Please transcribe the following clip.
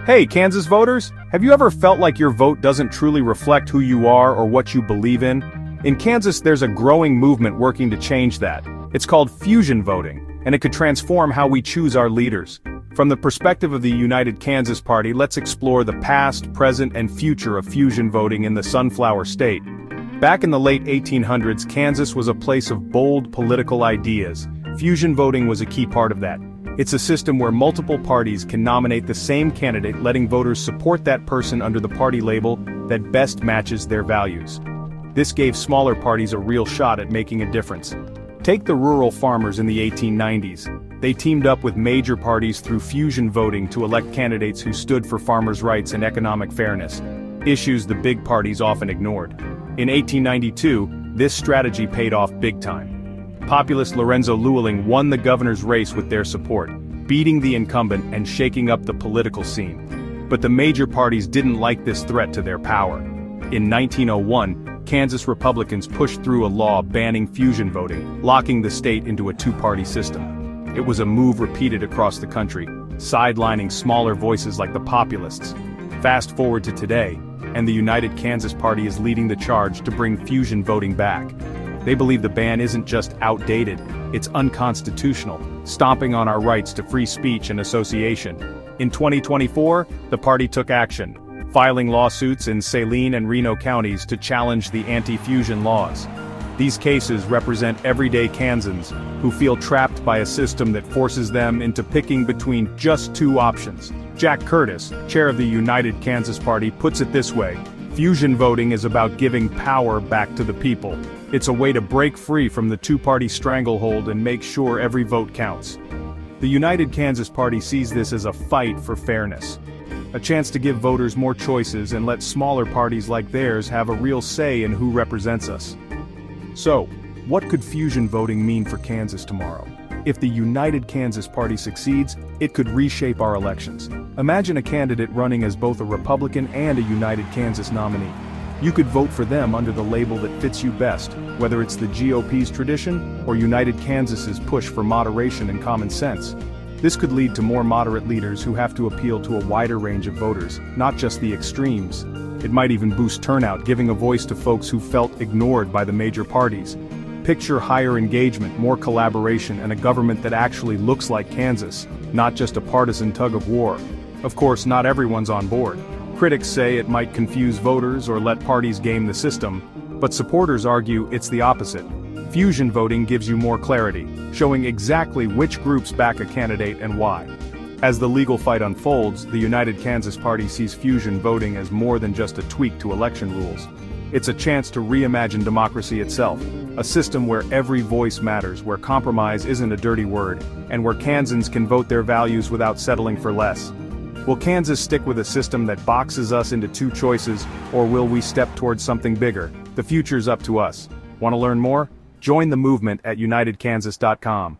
Hey, Kansas voters! Have you ever felt like your vote doesn't truly reflect who you are or what you believe in? In Kansas, there's a growing movement working to change that. It's called fusion voting, and it could transform how we choose our leaders. From the perspective of the United Kansas Party, let's explore the past, present, and future of fusion voting in the Sunflower State. Back in the late 1800s, Kansas was a place of bold political ideas. Fusion voting was a key part of that. It's a system where multiple parties can nominate the same candidate, letting voters support that person under the party label that best matches their values. This gave smaller parties a real shot at making a difference. Take the rural farmers in the 1890s. They teamed up with major parties through fusion voting to elect candidates who stood for farmers' rights and economic fairness, issues the big parties often ignored. In 1892, this strategy paid off big time. Populist Lorenzo Llewellyn won the governor's race with their support, beating the incumbent and shaking up the political scene. But the major parties didn't like this threat to their power. In 1901, Kansas Republicans pushed through a law banning fusion voting, locking the state into a two-party system. It was a move repeated across the country, sidelining smaller voices like the populists. Fast forward to today, and the United Kansas Party is leading the charge to bring fusion voting back. They believe the ban isn't just outdated, it's unconstitutional, stomping on our rights to free speech and association. In 2024, the party took action, filing lawsuits in Saline and Reno counties to challenge the anti-fusion laws. These cases represent everyday Kansans who feel trapped by a system that forces them into picking between just two options. Jack Curtis, chair of the United Kansas Party, puts it this way: fusion voting is about giving power back to the people. It's a way to break free from the two-party stranglehold and make sure every vote counts. The United Kansas Party sees this as a fight for fairness. A chance to give voters more choices and let smaller parties like theirs have a real say in who represents us. So, what could fusion voting mean for Kansas tomorrow? If the United Kansas Party succeeds, it could reshape our elections. Imagine a candidate running as both a Republican and a United Kansas nominee. You could vote for them under the label that fits you best, whether it's the GOP's tradition or United Kansas's push for moderation and common sense. This could lead to more moderate leaders who have to appeal to a wider range of voters, not just the extremes. It might even boost turnout, giving a voice to folks who felt ignored by the major parties. Picture higher engagement, more collaboration, and a government that actually looks like Kansas, not just a partisan tug-of-war. Of course, not everyone's on board. Critics say it might confuse voters or let parties game the system, but supporters argue it's the opposite. Fusion voting gives you more clarity, showing exactly which groups back a candidate and why. As the legal fight unfolds, the United Kansas Party sees fusion voting as more than just a tweak to election rules. It's a chance to reimagine democracy itself, a system where every voice matters, where compromise isn't a dirty word, and where Kansans can vote their values without settling for less. Will Kansas stick with a system that boxes us into two choices, or will we step towards something bigger? The future's up to us. Want to learn more? Join the movement at unitedkansas.com.